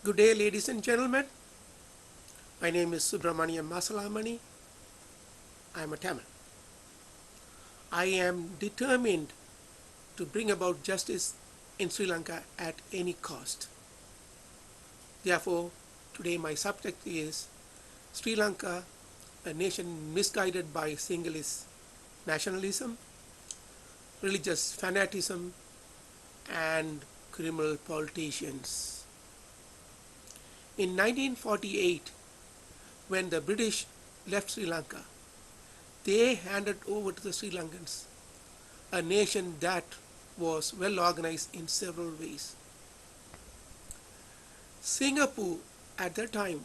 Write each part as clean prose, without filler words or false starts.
Good day, ladies and gentlemen. My name is Subramaniam Masalamani. I am a Tamil. I am determined to bring about justice in Sri Lanka at any cost. Therefore, today my subject is Sri Lanka, a nation misguided by Sinhalese nationalism, religious fanaticism, and criminal politicians. In 1948, when the British left Sri Lanka, they handed over to the Sri Lankans a nation that was well organized in several ways. Singapore at that time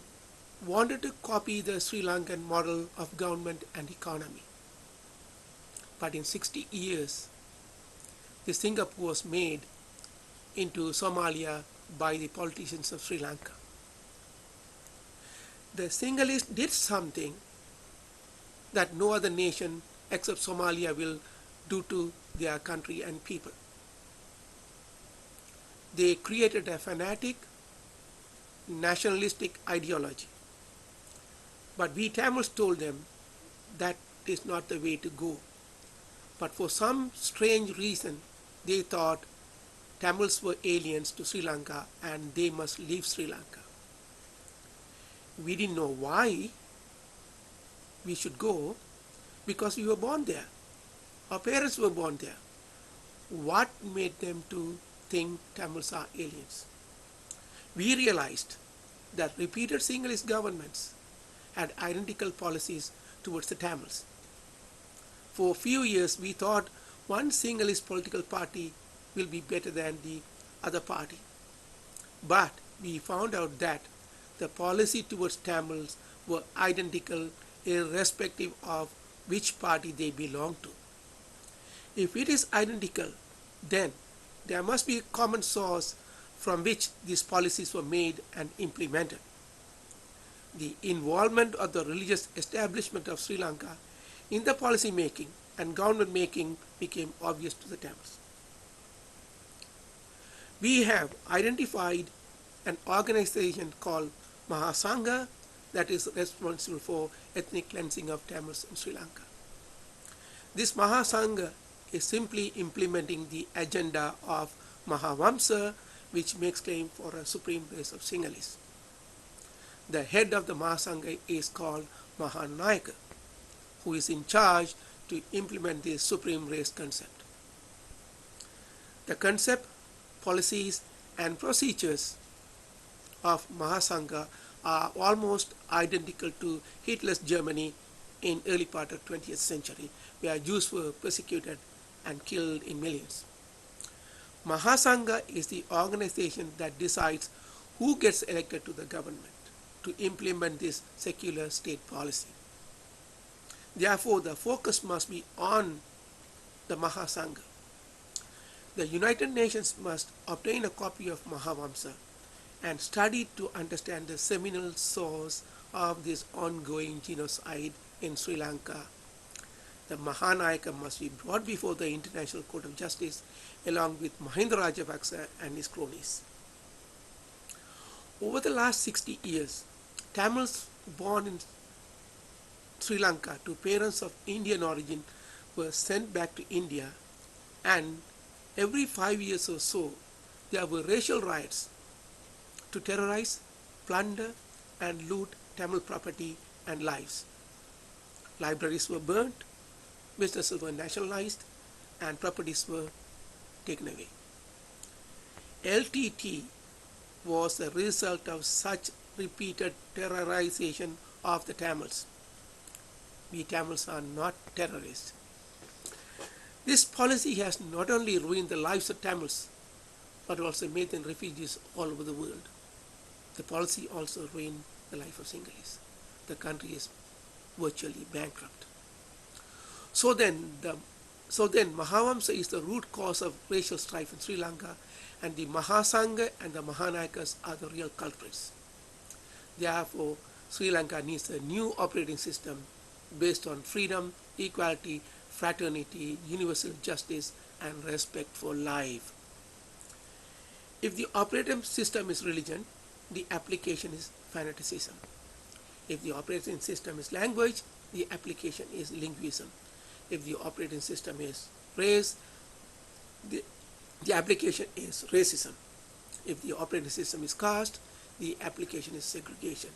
wanted to copy the Sri Lankan model of government and economy. But in 60 years, the Singapore was made into Somalia by the politicians of Sri Lanka. The Sinhalese did something that no other nation except Somalia will do to their country and people. They created a fanatic, nationalistic ideology. But we Tamils told them that is not the way to go. But for some strange reason, they thought Tamils were aliens to Sri Lanka and they must leave Sri Lanka. We didn't know why we should go because we were born there. Our parents were born there. What made them to think Tamils are aliens? We realized that repeated Sinhalese governments had identical policies towards the Tamils. For a few years, we thought one Sinhalese political party will be better than the other party. But we found out that the policy towards Tamils were identical irrespective of which party they belonged to. If it is identical, then there must be a common source from which these policies were made and implemented. The involvement of the religious establishment of Sri Lanka in the policy making and government making became obvious to the Tamils. We have identified an organization called Mahasangha that is responsible for ethnic cleansing of Tamils in Sri Lanka. This Mahasangha is simply implementing the agenda of Mahavamsa, which makes claim for a supreme race of Sinhalese. The head of the Mahasangha is called Mahanayaka, who is in charge to implement this supreme race concept. The concept, policies, and procedures of Mahasangha are almost identical to Hitler's Germany in early part of 20th century, where Jews were persecuted and killed in millions. Mahasangha is the organization that decides who gets elected to the government to implement this secular state policy. Therefore, the focus must be on the Mahasangha. The United Nations must obtain a copy of Mahavamsa and study to understand the seminal source of this ongoing genocide in Sri Lanka. The Mahanayaka must be brought before the International Court of Justice along with Mahinda Rajapaksa and his cronies. Over the last 60 years, Tamils born in Sri Lanka to parents of Indian origin were sent back to India, and every 5 years or so there were racial riots to terrorize, plunder, and loot Tamil property and lives. Libraries were burnt, businesses were nationalized, and properties were taken away. LTT was the result of such repeated terrorization of the Tamils. We Tamils are not terrorists. This policy has not only ruined the lives of Tamils, but also made them refugees all over the world. The policy also ruined the life of Sinhalese. The country is virtually bankrupt. So then, Mahavamsa is the root cause of racial strife in Sri Lanka, and the Mahasangha and the Mahanayakas are the real culprits. Therefore, Sri Lanka needs a new operating system based on freedom, equality, fraternity, universal justice, and respect for life. If the operating system is religion, the application is fanaticism. If the operating system is language, the application is linguism. If the operating system is race, the, the application is racism. If the operating system is caste, the application is segregation.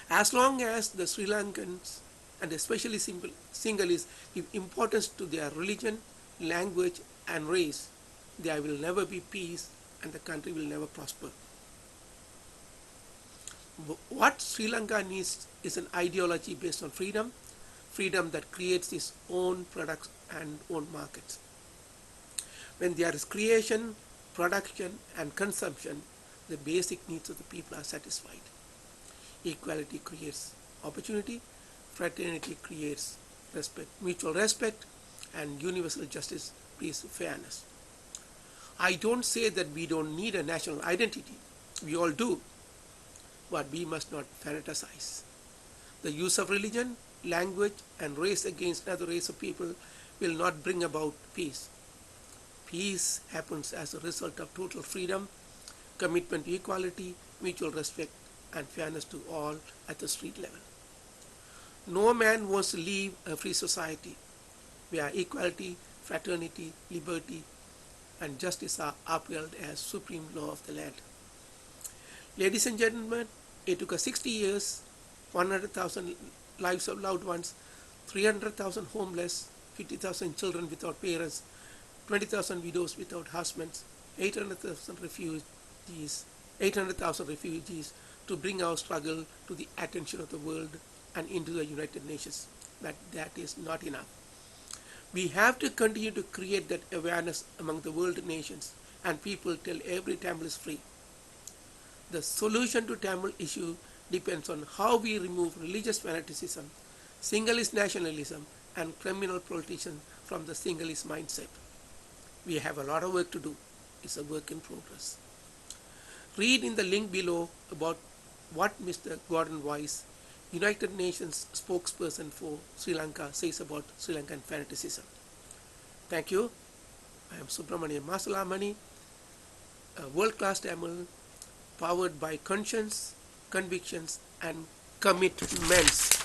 As long as the Sri Lankans, and especially Sinhalese, give importance to their religion, language, and race, there will never be peace and the country will never prosper. What Sri Lanka needs is an ideology based on freedom, freedom that creates its own products and own markets. When there is creation, production, and consumption, the basic needs of the people are satisfied. Equality creates opportunity, fraternity creates respect, mutual respect, and universal justice breeds fairness. I don't say that we don't need a national identity. We all do, but we must not fantasize. The use of religion, language, and race against another race of people will not bring about peace. Peace happens as a result of total freedom, commitment to equality, mutual respect, and fairness to all at the street level. No man wants to live a free society where equality, fraternity, liberty, and justice are upheld as supreme law of the land. Ladies and gentlemen, it took us 60 years, 100,000 lives of loved ones, 300,000 homeless, 50,000 children without parents, 20,000 widows without husbands, 800,000 refugees to bring our struggle to the attention of the world and into the United Nations. But that is not enough. We have to continue to create that awareness among the world nations and people till every Tamil is free. The solution to Tamil issue depends on how we remove religious fanaticism, Sinhalese nationalism, and criminal politicians from the Sinhalese mindset. We have a lot of work to do. It's a work in progress. Read in the link below about what Mr. Gordon Weiss, United Nations spokesperson for Sri Lanka, says about Sri Lankan fanaticism. Thank you. I am Subramanian Masalamani, a world-class Tamil, powered by conscience, convictions, and commitments.